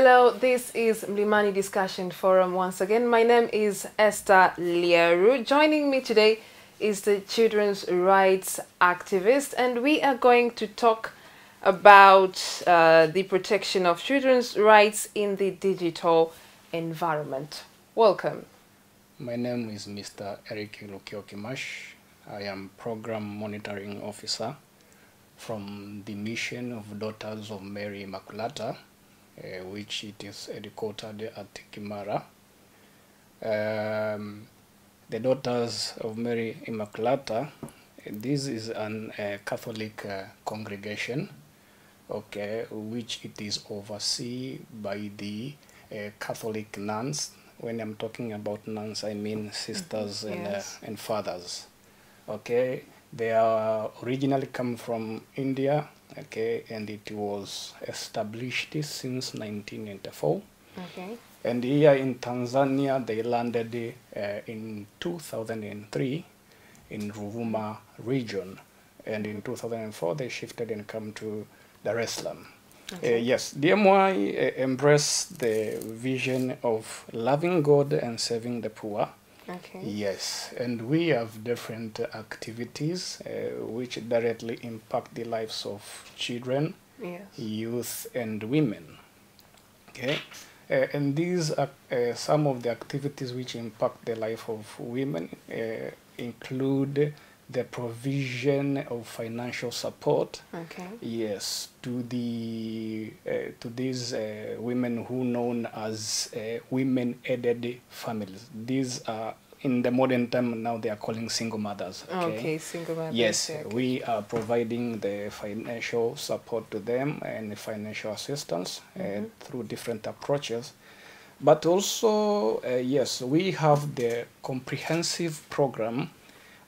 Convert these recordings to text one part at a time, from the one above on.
Hello, this is Mlimani Discussion Forum once again. My name is Esther Lieru. Joining me today is the children's rights activist, and we are going to talk about the protection of children's rights in the digital environment. Welcome. My name is Mr. Eric Lukiokimash. I am Program Monitoring Officer from the Mission of Daughters of Mary Immaculata, which it is headquartered at Kimara. The Daughters of Mary Immaculata, this is a Catholic congregation, okay, which it is overseen by the Catholic nuns. When I'm talking about nuns, I mean sisters and fathers. Okay, they are originally come from India. Okay, and it was established since 1994. Okay. And here in Tanzania, they landed in 2003 in Ruvuma region. And in 2004, they shifted and come to Dar es Salaam. Okay. Yes, DMY embraced the vision of loving God and serving the poor. Okay. Yes, and we have different activities which directly impact the lives of children, yes, youth, and women. Okay, and these are some of the activities which impact the life of women include the provision of financial support. Okay. Yes, to the to these women who known as women-aided families. These are in the modern time now they are calling single mothers. Okay, single mothers. Yes, okay. We are providing the financial support to them and financial assistance through different approaches. But also, yes, we have the comprehensive program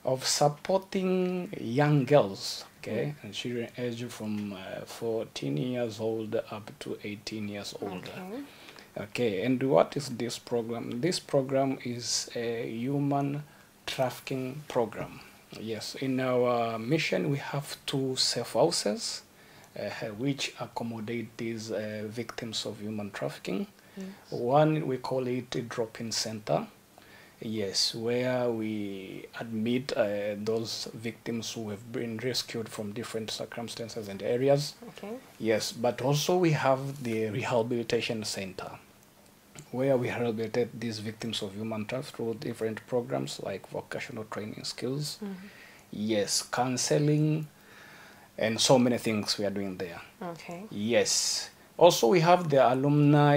of supporting young girls, okay, and children aged from 14 years old up to 18 years old. Okay, and what is this program? This program is a human trafficking program. Yes, in our mission we have 2 safe houses which accommodate these victims of human trafficking. Yes. One we call it a drop-in center. Yes, where we admit those victims who have been rescued from different circumstances and areas. Okay. Yes, but also we have the rehabilitation center, where we rehabilitate these victims of human trafficking through different programs like vocational training skills, yes, counseling, and so many things we are doing there. Okay. Yes. Also, we have the alumni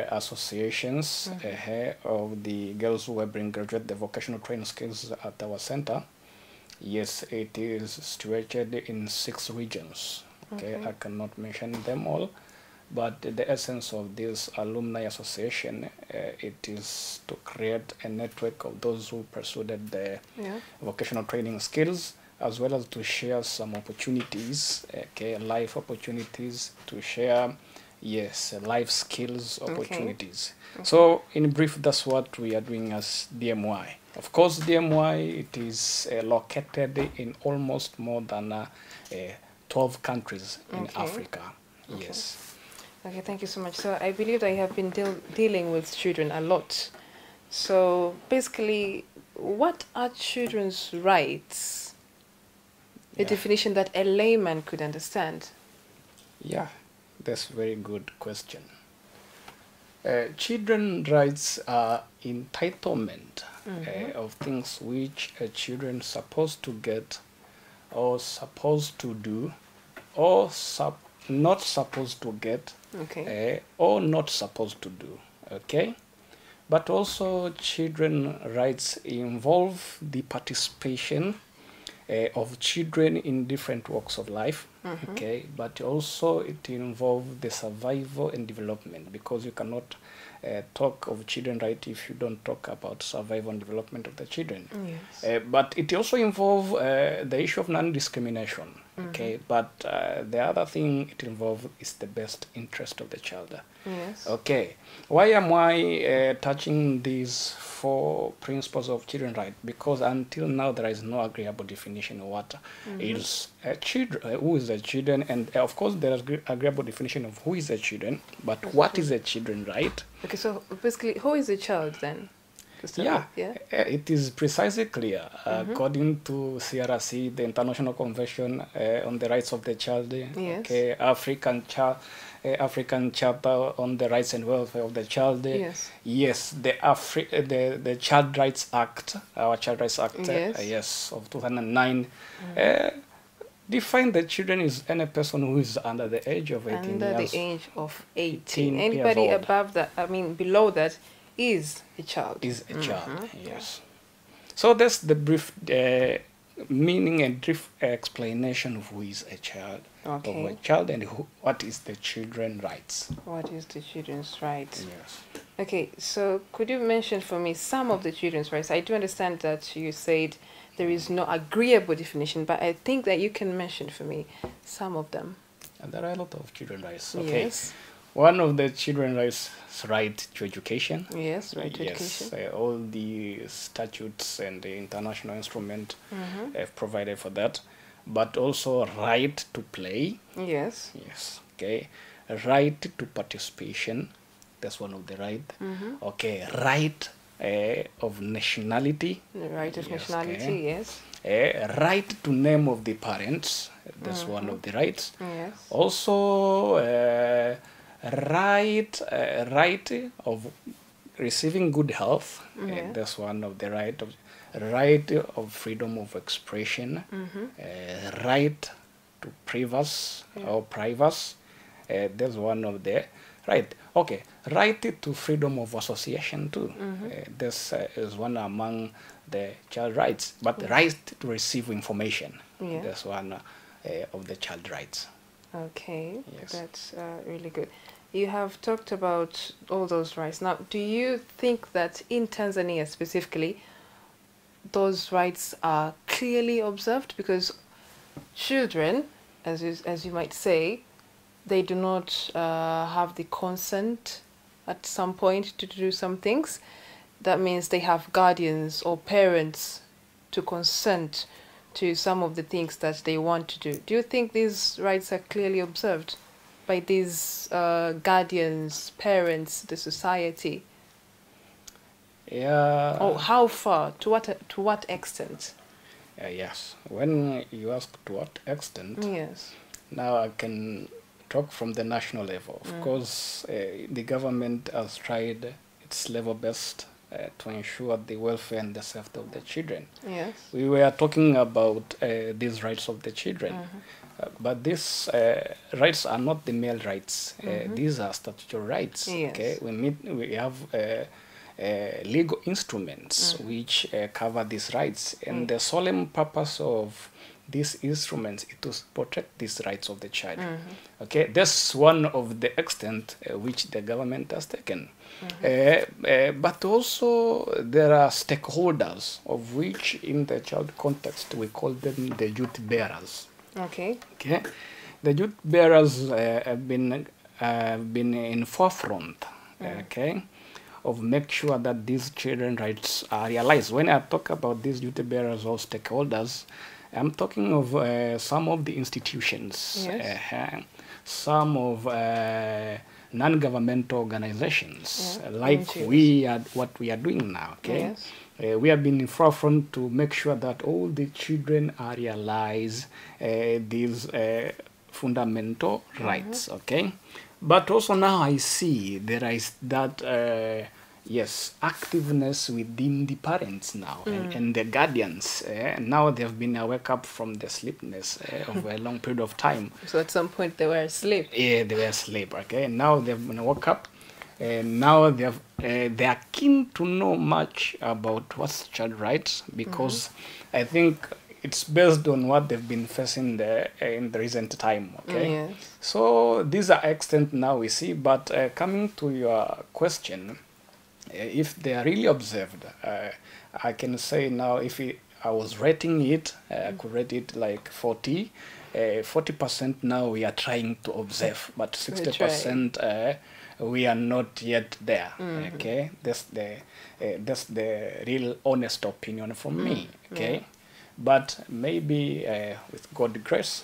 associations of the girls who have been graduated the vocational training skills at our center. Yes, it is situated in 6 regions. Okay, I cannot mention them all, but the essence of this alumni association, it is to create a network of those who pursued the vocational training skills, as well as to share some opportunities, okay, life opportunities, to share, yes, life skills opportunities. Okay. So, in brief, that's what we are doing as DMY. Of course, DMY, it is located in almost more than 12 countries in Africa. Okay. Yes. Okay, thank you so much. So, I believe I have been dealing with children a lot. So, basically, what are children's rights? A definition that a layman could understand. Yeah, that's a very good question. Children's rights are entitlement of things which a children supposed to get, or supposed to do, or not supposed to get, or not supposed to do. Okay, but also children's rights involve the participation of children in different walks of life, okay, but also it involves the survival and development, because you cannot talk of children right if you don't talk about survival and development of the children. Yes. But it also involves the issue of non-discrimination. Okay, but the other thing it involves is the best interest of the child. Yes. Okay, why am I touching these 4 principles of children right? Because until now there is no agreeable definition of what is a children, who is a children, and of course there is agreeable definition of who is a children, but what is a children right? Okay, so basically, who is a child then? Yeah, Yeah. it is precisely clear according to CRC, the International Convention on the Rights of the Child, Yes. okay, African Charter on the Rights and Welfare of the Child. Yes. Yes, the Child Rights Act, our Child Rights Act, Yes. yes, of 2009, define the children as any person who is under the age of 18 Under years. the age of 18. 18 Anybody years old. above that, I mean, below that, is a child. Is a child, yes. So that's the brief meaning and brief explanation of who is a child, Okay. of a child, and what is the children's rights. What is the children's rights? Yes. Okay, so could you mention for me some of the children's rights? I do understand that you said there is no agreeable definition, but I think that you can mention for me some of them. And there are a lot of children's rights. Okay. Yes. One of the children's rights is right to education. Yes, right to Yes, education. all the statutes and the international instrument have provided for that, but also right to play. Yes. Yes, okay. Right to participation. That's one of the right. Okay, right of nationality. The right of Yes, nationality, okay. yes. Right to name of the parents. That's one of the rights. Yes. Also, right of receiving good health. That's one of the right of freedom of expression. Right to privacy or privacy. That's one of the right. Okay, right to freedom of association too. This is one among the child rights. But right to receive information. Yeah. That's one of the child rights. Okay, Yes. that's really good. You have talked about all those rights. Now, do you think that in Tanzania specifically, those rights are clearly observed? Because children, as you might say, they do not have the consent at some point to do some things. That means they have guardians or parents to consent to some of the things that they want to do. Do you think these rights are clearly observed by these guardians, parents, the society? Yeah. Or how far? To what extent? Yes. When you ask to what extent, Yes. now I can talk from the national level. Of course, the government has tried its level best to ensure the welfare and the safety of the children. Yes. We were talking about these rights of the children, but these rights are not the male rights. These are statutory rights. Yes. Okay, we have legal instruments which cover these rights, and the solemn purpose of these instruments is to protect these rights of the child. Okay, that's one of the extent which the government has taken. But also there are stakeholders, of which in the child context we call them the youth bearers. Okay. Okay, the youth bearers have been in forefront. Okay, of make sure that these children rights are realized. When I talk about these youth bearers or stakeholders, I'm talking of some of the institutions, Yes. some of non-governmental organizations, like NGOs. what we are doing now. Okay, Yes. we have been in forefront to make sure that all the children are realized these fundamental rights. Okay, but also now I see there is that yes, activeness within the parents now and the guardians. Now they have been wake up from the sleepness of a long period of time. So at some point they were asleep. Yeah, they were asleep. Okay, now they've been woke up, and now they are keen to know much about what's child rights, because I think it's based on what they've been facing in the recent time. Okay, Yes. so these are extent now we see. But coming to your question, if they are really observed, I can say now, if I was rating it, I could rate it like 40. 40% now we are trying to observe, but 60% we are not yet there. Okay, that's the real honest opinion from me. Okay, but maybe with God's grace,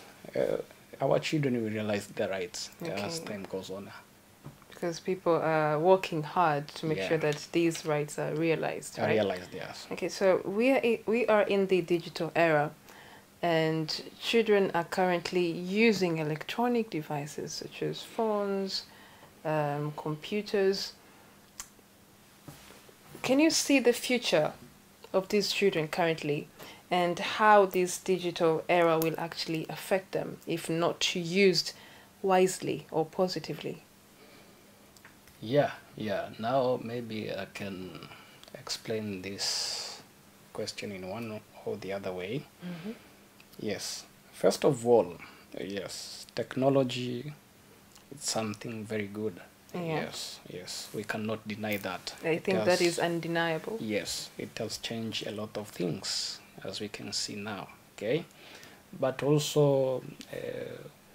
our children will realize their rights as time goes on. Because people are working hard to make sure that these rights are realized. Right? Realized, yes. Okay, so we are in the digital era, and children are currently using electronic devices such as phones, computers. Can you see the future of these children currently, and how this digital era will actually affect them if not used wisely or positively? Yeah. Now maybe I can explain this question in one or the other way. Yes. First of all, yes, technology is something very good. Yes, we cannot deny that. I think that is undeniable. Yes, it has changed a lot of things, as we can see now. Okay, but also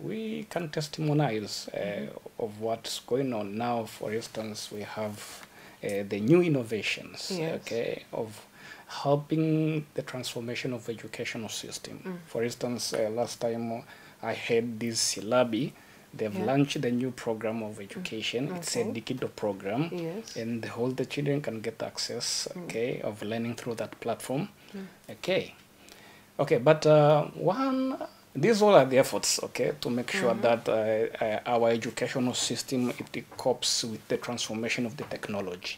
we can testimonize of what's going on now. For instance, we have the new innovations, okay, of helping the transformation of educational system. For instance, last time I had this syllabi. They've launched the new program of education. It's a digital program, and all the children can get access, okay, of learning through that platform. Okay, but these all are the efforts, okay, to make sure that our educational system, it copes with the transformation of the technology.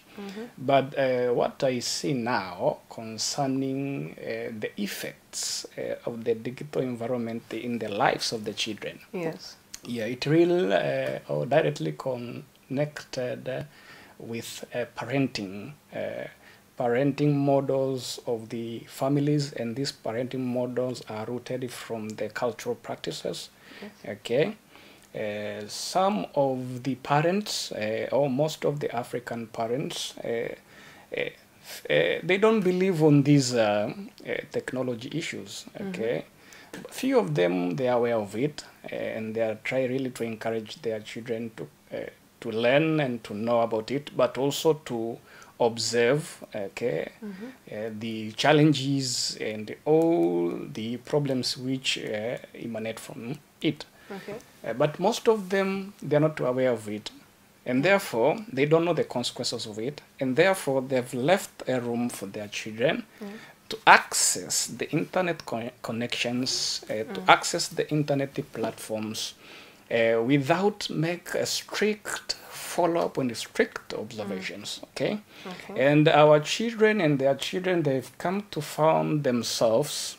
But what I see now concerning the effects of the digital environment in the lives of the children. Yeah, it really directly connected with parenting models of the families, and these parenting models are rooted from the cultural practices. Okay, some of the parents, or most of the African parents, they don't believe on these technology issues. Okay. Few of them, they are aware of it, and they are trying really to encourage their children to learn and to know about it, but also to observe, okay, the challenges and all the problems which emanate from it. But most of them, they are not aware of it, and therefore they don't know the consequences of it, and therefore they've left a room for their children to access the internet connections, to access the internet platforms, without make a strict follow-up and strict observations. Okay? And our children and their children, they've come to find themselves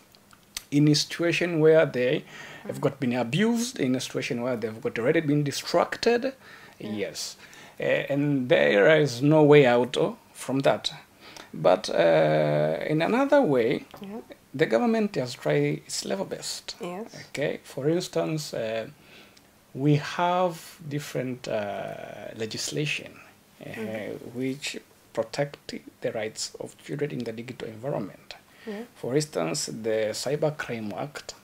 in a situation where they have got been abused, in a situation where they've got already been distracted. Yes. And there is no way out from that. But in another way, the government has tried its level best. Okay, for instance, we have different legislation which protect the rights of children in the digital environment. For instance, the Cybercrime Act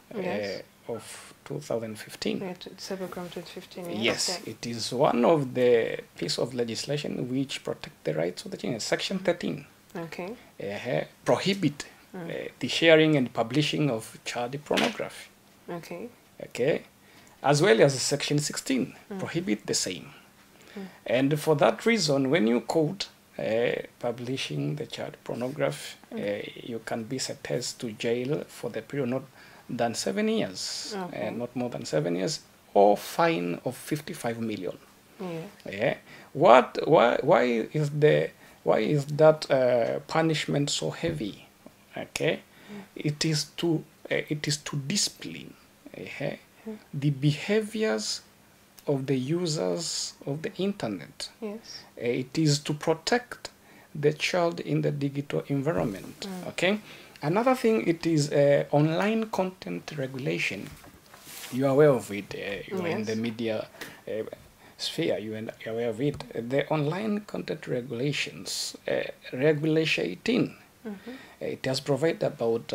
of 2015. Cybercrime 2015. Yes, it is one of the piece of legislation which protect the rights of the children. Section 13. Prohibit the sharing and publishing of child pornography. Okay, as well as Section 16 prohibit the same. And for that reason, when you quote publishing the child pornography, you can be sentenced to jail for the period not than 7 years, not more than 7 years, or fine of 55 million. Why is that punishment so heavy? Okay, it is to discipline the behaviors of the users of the internet. It is to protect the child in the digital environment. Okay, another thing, it is online content regulation. You are aware of it. You are in the media sphere, you are aware of it. The online content regulations, Regulation 18, it has provided about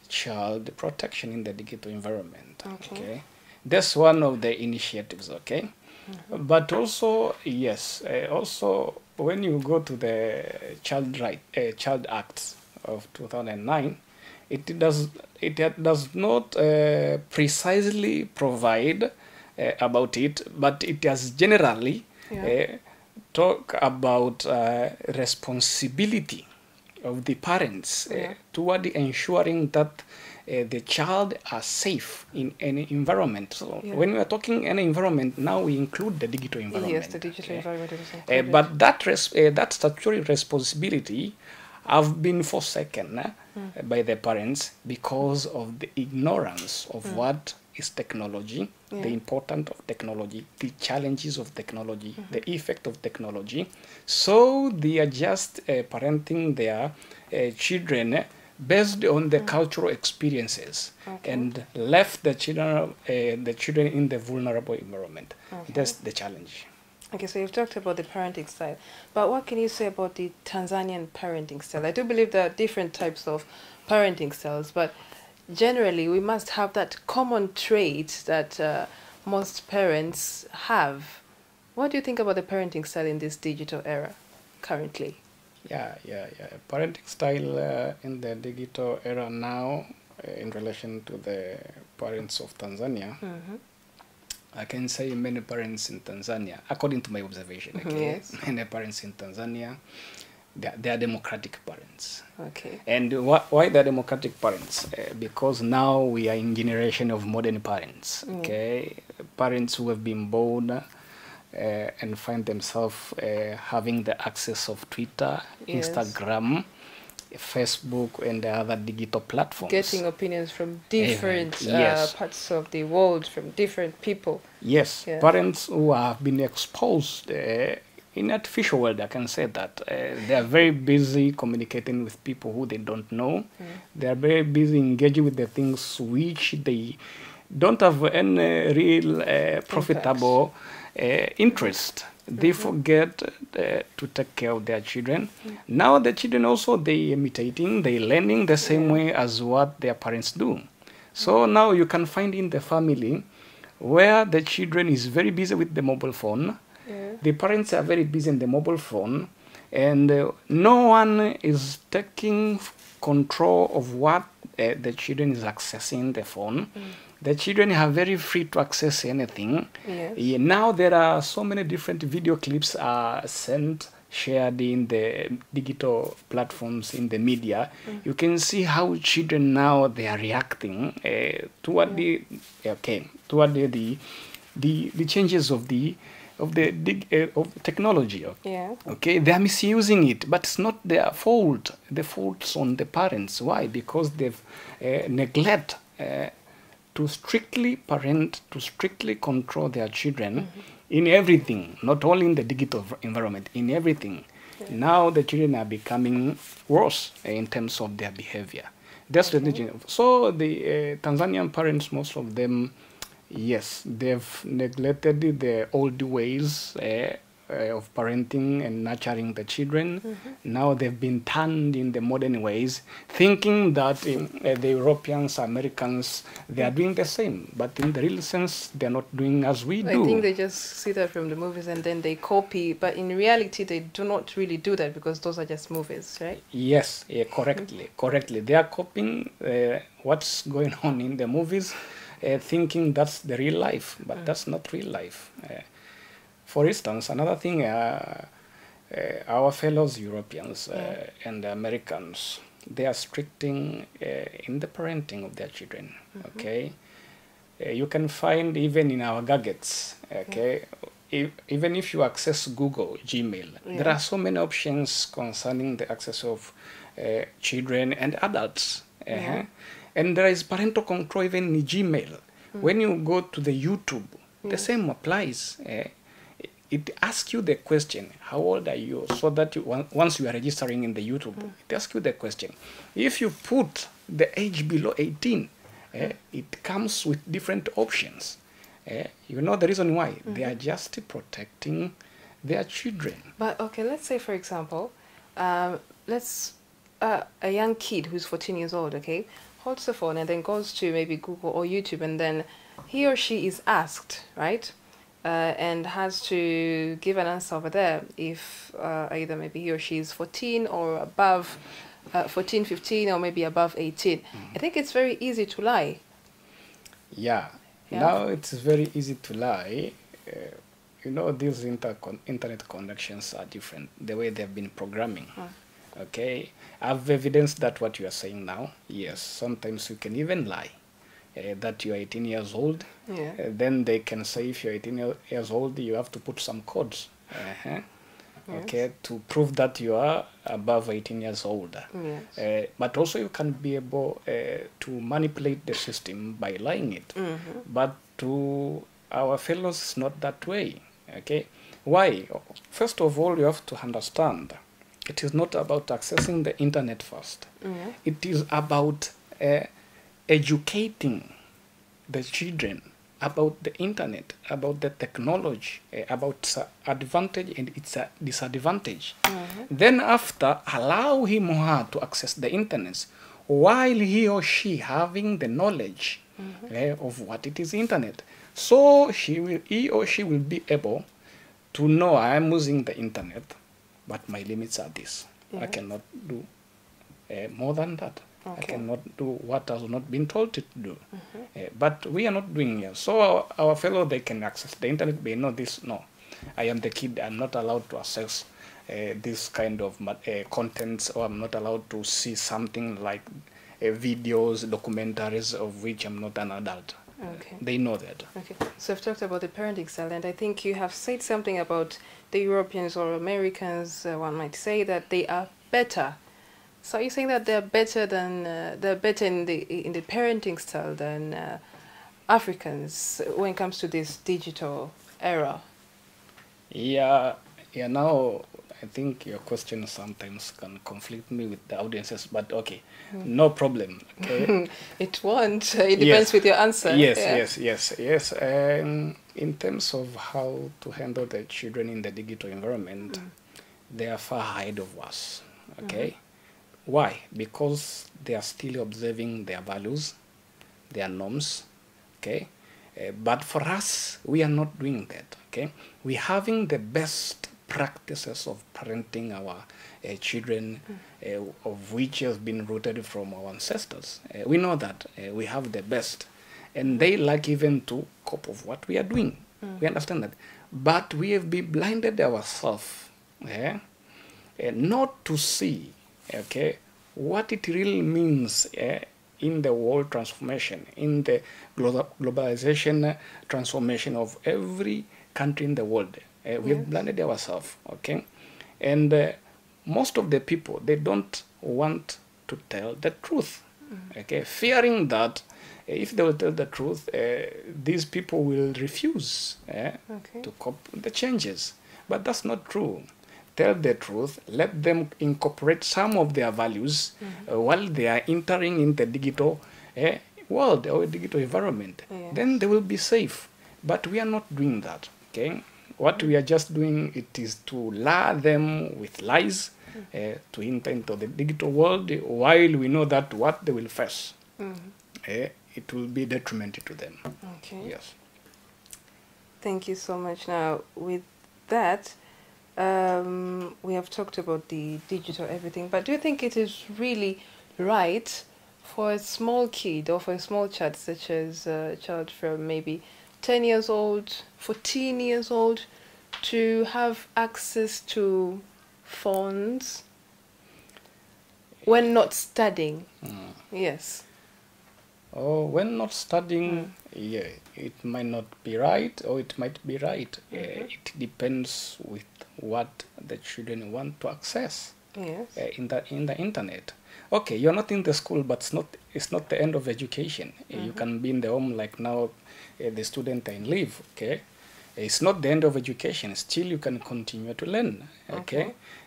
child protection in the digital environment. environment. Okay. Okay, that's one of the initiatives. Okay, but also yes, also when you go to the Child Act of 2009, it does not precisely provide about it, but it has generally talk about responsibility of the parents toward ensuring that the child are safe in any environment. So when we are talking any environment, now we include the digital environment. Yes, the digital environment is included. But that statutory responsibility have been forsaken by the parents because of the ignorance of what is technology, the importance of technology, the challenges of technology, the effect of technology. So they are just parenting their children based on the cultural experiences and left the children in the vulnerable environment. That's the challenge. Okay, so you've talked about the parenting style, but what can you say about the Tanzanian parenting style? I do believe there are different types of parenting styles, but generally we must have that common trait that most parents have. What do you think about the parenting style in this digital era currently? Yeah. Parenting style in the digital era now, in relation to the parents of Tanzania, I can say many parents in Tanzania, according to my observation, many parents in Tanzania, they are democratic parents. Okay. And why they're democratic parents? Because now we are in generation of modern parents. Okay, parents who have been born and find themselves having the access of Twitter, Instagram, Facebook, and other digital platforms. Getting opinions from different parts of the world, from different people. Yes, parents who have been exposed in artificial world, I can say that. They are very busy communicating with people who they don't know. They are very busy engaging with the things which they don't have any real profitable interest. They forget to take care of their children. Now the children also, they imitating, they learning the same way as what their parents do. So now you can find in the family where the children is very busy with the mobile phone. The parents are very busy in the mobile phone, and no one is taking control of what the children is accessing the phone. The children are very free to access anything. Now there are so many different video clips are sent, shared in the digital platforms, in the media. You can see how children now they are reacting toward the changes of technology. Okay, they are misusing it, but it's not their fault. The fault's on the parents. Why? Because they've neglect to strictly parent, to strictly control their children in everything, not only in the digital environment, in everything. Now the children are becoming worse in terms of their behavior. That's the so the Tanzanian parents, most of them, yes, they've neglected the old ways of parenting and nurturing the children. Now they've been turned in the modern ways, thinking that the Europeans, Americans, they are doing the same. But in the real sense, they're not doing as we do. I think they just see that from the movies and then they copy. But in reality, they do not really do that because those are just movies, right? Yes, correctly. They are copying what's going on in the movies, thinking that's the real life. But that's not real life. For instance, another thing, our fellows Europeans and Americans, they are stricting in the parenting of their children. Okay, you can find even in our gadgets. Okay, even if you access Google, Gmail, there are so many options concerning the access of children and adults. And there is parental control even in Gmail. When you go to the YouTube, the same applies. It asks you the question, how old are you? So that once you are registering in the YouTube, it asks you the question. If you put the age below 18, it comes with different options. You know the reason why? They are just protecting their children. But okay, let's say for example, a young kid who's 14 years old, okay, holds the phone and then goes to maybe Google or YouTube, and then he or she is asked, right? And has to give an answer over there if either maybe he or she is 14 or above 14, 15, or maybe above 18. I think it's very easy to lie. Yeah. Yeah. Now it's very easy to lie. You know, these internet connections are different, the way they've been programming. Okay, I've evidenced that what you are saying now. Yes, sometimes you can even lie that you are 18 years old. Yeah. Then they can say if you're 18 years old, you have to put some codes. Yes. Okay, to prove that you are above 18 years old. Yes. But also you can be able to manipulate the system by lying it. But to our fellows, it's not that way. Okay, why? First of all, you have to understand it is not about accessing the internet first. It is about educating the children about the internet, about the technology, about its advantage and its disadvantage. Then after, allow him or her to access the internet while he or she having the knowledge of what it is internet. So he or she will be able to know I am using the internet, but my limits are this. I cannot do more than that. I cannot do what has not been told to do. But we are not doing it. So our fellow, they can access the internet, they know this. No, I am the kid. I'm not allowed to access this kind of contents, or I'm not allowed to see something like videos, documentaries of which I'm not an adult. They know that. Okay, so I've talked about the parenting style, and I think you have said something about the Europeans or Americans, one might say, that they are better. So are you saying that they're better than they're better in the parenting style than Africans when it comes to this digital era? Yeah. Now I think your question sometimes can conflict me with the audiences, but okay, no problem. Okay. It won't. It depends with your answer. Yes. In terms of how to handle the children in the digital environment, they are far ahead of us. Okay. Why? Because they are still observing their values, their norms. Okay. But for us, we are not doing that. Okay. We're having the best practices of parenting our children, of which has been rooted from our ancestors. We know that we have the best, and they like even to cope of what we are doing. We understand that, but we have been blinded ourselves, not to see, what it really means in the world transformation, in the globalization transformation of every country in the world. We have blinded ourselves, and most of the people, they don't want to tell the truth, fearing that if they will tell the truth, these people will refuse to cope with the changes. But that's not true. Tell the truth, let them incorporate some of their values while they are entering in the digital world or digital environment. Then they will be safe. But we are not doing that, What we are just doing, it is to lure them with lies to enter into the digital world, while we know that what they will face, it will be detrimental to them. Yes. Thank you so much. Now, with that, we have talked about the digital everything, but do you think it is really right for a small kid or for a small child, such as a child from maybe 10 years old, 14 years old, to have access to phones when not studying? Yes. Oh, when not studying, it might not be right, or it might be right. It depends with what the children want to access in the internet. Okay, you're not in the school, but it's not the end of education. You can be in the home, like now the student in leave, It's not the end of education. Still, you can continue to learn,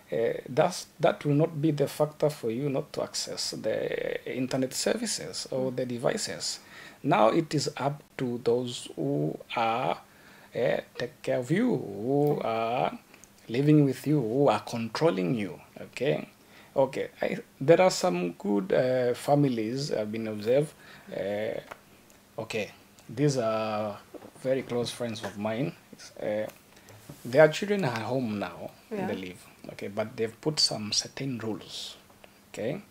that will not be the factor for you not to access the internet services or the devices. Now it is up to those who are take care of you, who are living with you, who are controlling you, Okay, there are some good families have been observed. Okay, these are very close friends of mine. Their children are home now, Yeah. they live. Okay, but they've put some certain rules. Okay,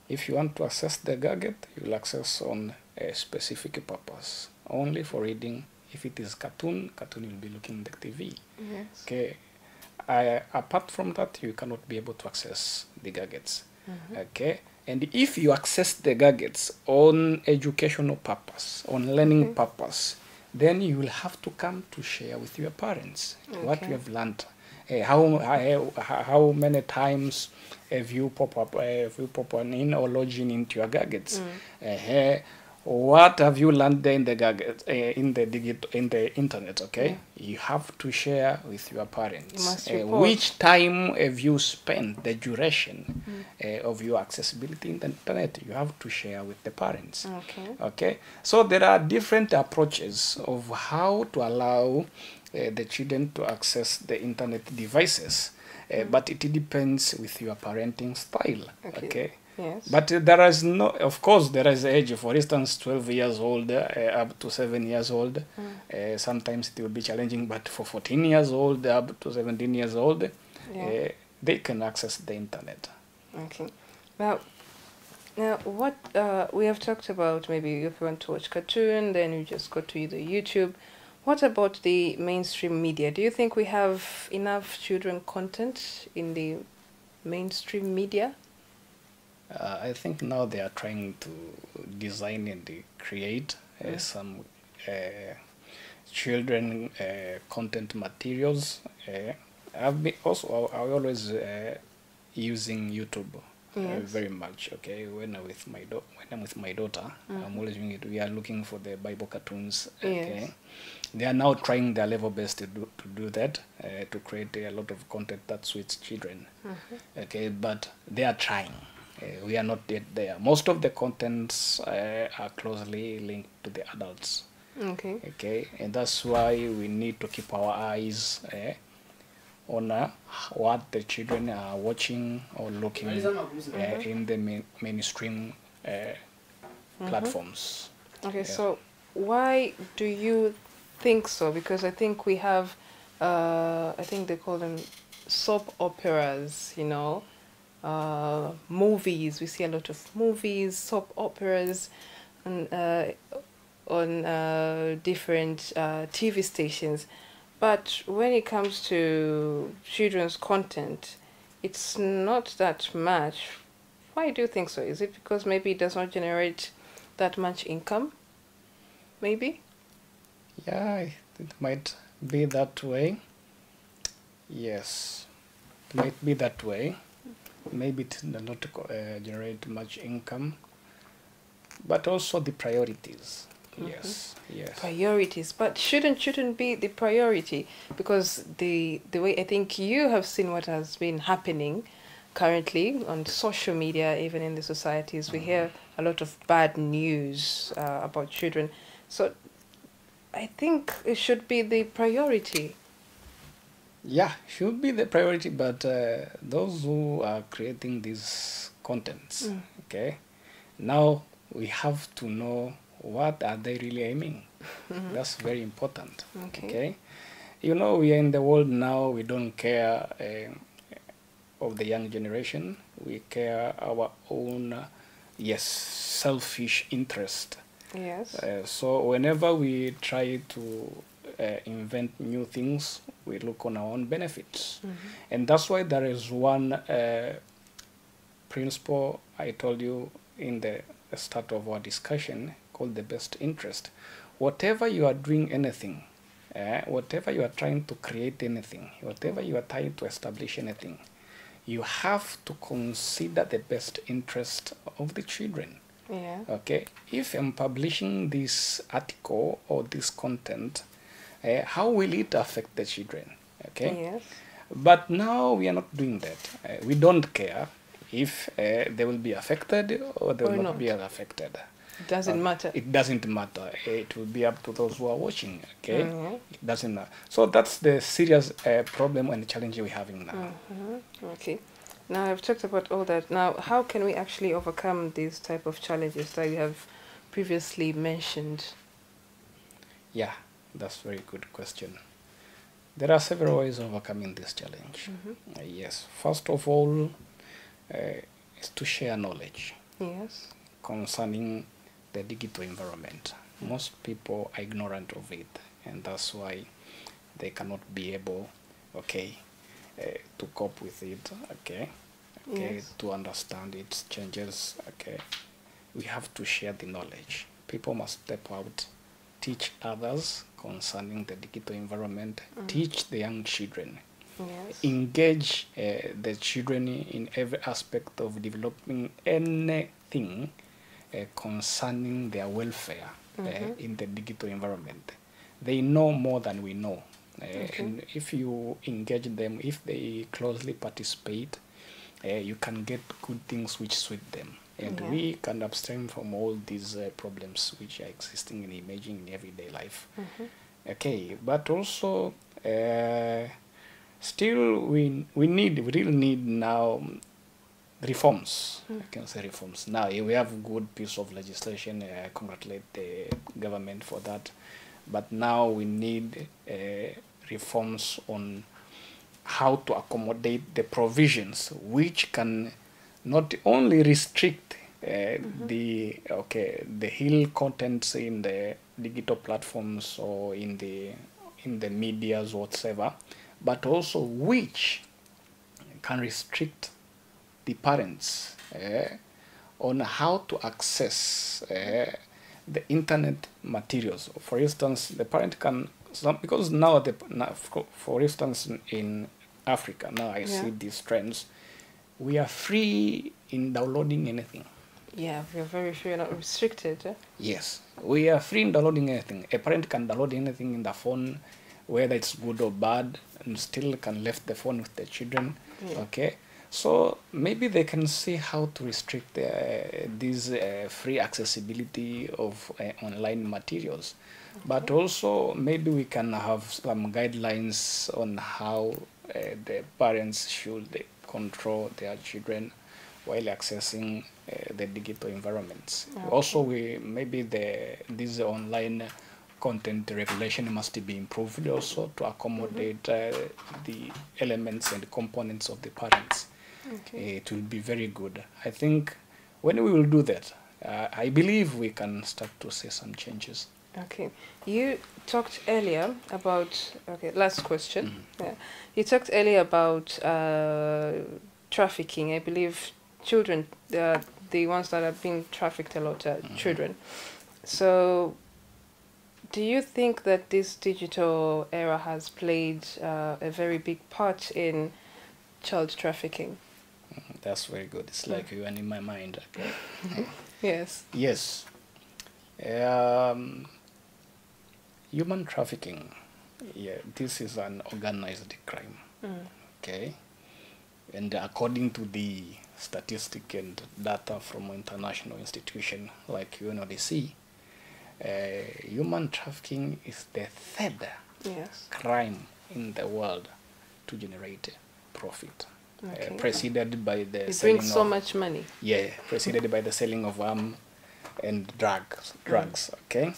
if you want to access the gadget, you will access on a specific purpose, only for reading. If it is cartoon, cartoon will be looking at the TV. Yes. Okay, apart from that, you cannot be able to access the gadgets. Okay, and if you access the gadgets on educational purpose, on learning purpose, then you will have to come to share with your parents what you have learned. How many times have you pop on in or login into your gadgets? What have you learned there in the gadget, in the internet? Okay, you have to share with your parents. You must report. Which time have you spent, the duration of your accessibility in the internet? You have to share with the parents. Okay. Okay, so there are different approaches of how to allow the children to access the internet devices, but it depends with your parenting style. Okay. Yes. But there is no, of course, there is age. For instance, 12 years old up to 7 years old. Sometimes it will be challenging, but for 14 years old up to 17 years old, they can access the internet. Okay. Now, what we have talked about, maybe if you want to watch cartoon, then you just go to the YouTube. What about the mainstream media? Do you think we have enough children content in the mainstream media? I think now they are trying to design and create some children content materials. I've been also I always using YouTube very much. Okay, when I'm with my daughter, I'm always doing it. We are looking for the Bible cartoons. Okay, Yes. they are now trying their level best to do that, to create a lot of content that suits children. Okay, but they are trying. We are not yet there. Most of the contents are closely linked to the adults. Okay. Okay, and that's why we need to keep our eyes on what the children are watching or looking in the mainstream platforms. Okay, so why do you think so? Because I think we have, I think they call them soap operas, you know, movies. We see a lot of movies, soap operas, and on different TV stations. But when it comes to children's content, it's not that much. Why do you think so? Is it because maybe it does not generate that much income? Maybe? Yeah, it might be that way. Yes, it might be that way. Maybe it does not generate much income, but also the priorities. Yes, yes. Priorities, but shouldn't be the priority, because the way I think you have seen what has been happening currently on social media, even in the societies, we hear a lot of bad news about children. So I think it should be the priority. Yeah, should be the priority, but those who are creating these contents, okay, now we have to know what are they really aiming. That's very important. Okay, you know, we are in the world now. We don't care of the young generation. We care our own, selfish interest. Yes. So whenever we try to invent new things, we look on our own benefits. And that's why there is one principle I told you in the start of our discussion called the best interest. Whatever you are doing anything, whatever you are trying to create anything, whatever you are trying to establish anything, you have to consider the best interest of the children. Yeah. Okay, if I'm publishing this article or this content, how will it affect the children? Okay. Yes. But now we are not doing that. We don't care if they will be affected or they will not be affected. It doesn't matter. It doesn't matter. It will be up to those who are watching. Okay. It doesn't matter. So that's the serious problem and challenge we're having now. Okay. Now I've talked about all that. Now, how can we actually overcome these type of challenges that you have previously mentioned? Yeah, that's a very good question. There are several ways of overcoming this challenge. Yes, first of all, is to share knowledge Yes. concerning the digital environment. Most people are ignorant of it, and that's why they cannot be able, okay, to cope with it, okay, Yes. to understand its changes, okay. We have to share the knowledge. People must step out, teach others concerning the digital environment, teach the young children, Yes. engage the children in every aspect of developing anything concerning their welfare in the digital environment. They know more than we know. And if you engage them, if they closely participate, you can get good things which suit them. And Yeah. we can abstain from all these problems which are existing and emerging in everyday life. Okay, but also still we really need now reforms. I can say reforms. Now we have a good piece of legislation. I congratulate the government for that. But now we need reforms on how to accommodate the provisions which can not only restrict the ill contents in the digital platforms or in the medias whatsoever, but also which can restrict the parents on how to access the internet materials. For instance, the parent can, because now, for instance, in Africa, now I see these trends, we are free in downloading anything. Yeah, we're very free, not restricted. Yes, we are free in downloading anything. A parent can download anything in the phone, whether it's good or bad, and still can left the phone with the children. Yeah. Okay, so maybe they can see how to restrict this free accessibility of online materials. But also maybe we can have some guidelines on how the parents should control their children while accessing the digital environments. Okay. Also, maybe this online content regulation must be improved also to accommodate the elements and components of the parents. Okay. It will be very good. I think when we will do that, I believe we can start to see some changes. Okay. You talked earlier about, okay, last question. Yeah. You talked earlier about trafficking. I believe children, the ones that are being trafficked a lot are children. So do you think that this digital era has played a very big part in child trafficking? That's very good. It's like you and in my mind. Okay. Yes. Yes. Human trafficking, yeah, this is an organized crime. Okay. And according to the statistic and data from international institution like UNODC, human trafficking is the third crime in the world to generate profit. Okay. Preceded by the it brings so much money. Yeah, preceded by the selling of and drugs. Okay,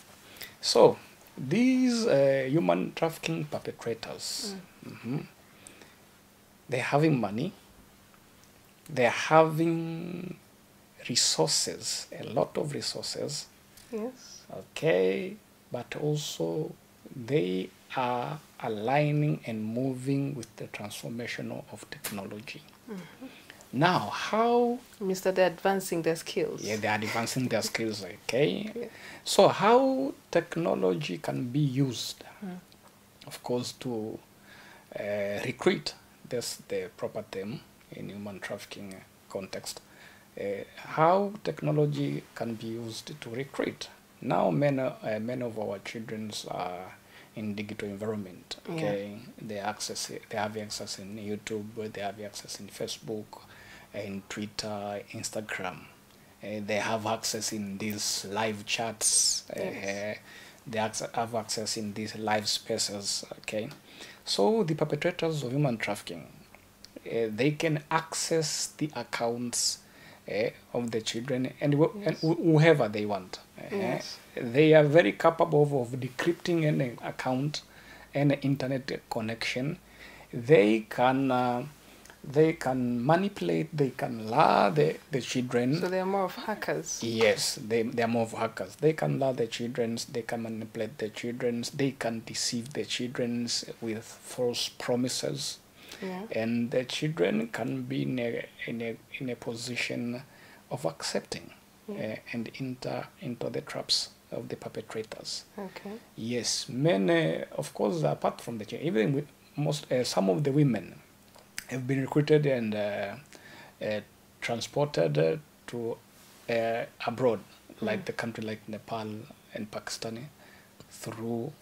so these human trafficking perpetrators, they're having money, they're having resources, a lot of resources. Yes. Okay, but also they are aligning and moving with the transformation of technology. Now, how... Means that they're advancing their skills. Yeah, they are advancing their skills, okay? Yeah. So how technology can be used, of course, to recruit, that's the proper term in human trafficking context, how technology can be used to recruit. Now, many of our children are in digital environment. Okay, they have access in YouTube, they have access in Facebook, in Twitter, Instagram. They have access in these live chats. They have access in these live spaces. Okay, so the perpetrators of human trafficking, they can access the accounts of the children and Yes. whoever they want. Yes. They are very capable of decrypting any account and internet connection. They can manipulate, they can lure the children. So they are more of hackers. Yes, they are more of hackers. They can lure the children, they can manipulate the children, they can deceive the children with false promises. Yeah. And the children can be in a position of accepting and enter into the traps of the perpetrators. Okay. Yes, men, of course, apart from the children, even some of the women have been recruited and transported to abroad, like the country like Nepal and Pakistan, through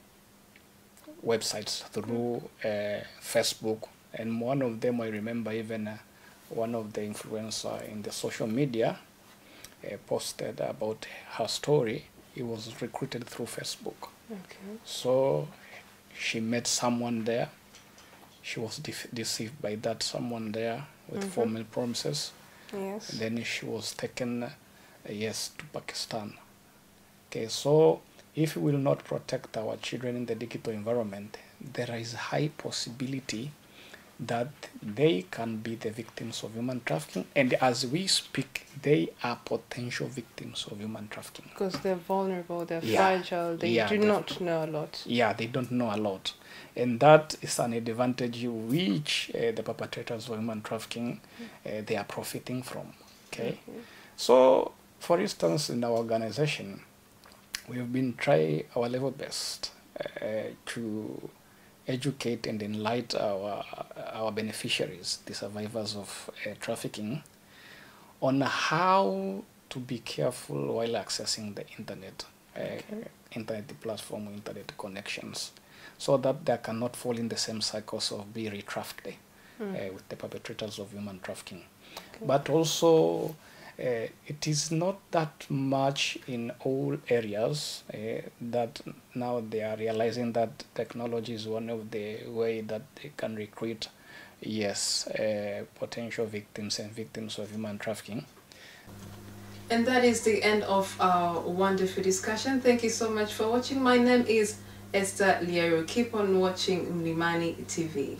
websites, through Facebook. And one of them, I remember even one of the influencer in the social media posted about her story. He was recruited through Facebook. Okay. So she met someone there. She was deceived by that someone there with formal promises. Yes. And then she was taken, yes, to Pakistan. Okay, so if we will not protect our children in the digital environment, there is high possibility that they can be the victims of human trafficking. And as we speak, they are potential victims of human trafficking. Because they're vulnerable, they're Yeah. fragile, they Yeah, do not know a lot. Yeah, they don't know a lot. And that is an advantage which the perpetrators of human trafficking, they are profiting from. Okay. So, for instance, in our organization, we have been trying our level best to educate and enlighten our beneficiaries, the survivors of trafficking, on how to be careful while accessing the internet, internet platform, internet connections, so that they cannot fall in the same cycles of being re-trafficked with the perpetrators of human trafficking. Okay. But also, it is not that much in all areas that now they are realizing that technology is one of the way that they can recruit, yes, potential victims and victims of human trafficking. And that is the end of our wonderful discussion. Thank you so much for watching. My name is Esther Liero. Keep on watching Mlimani TV.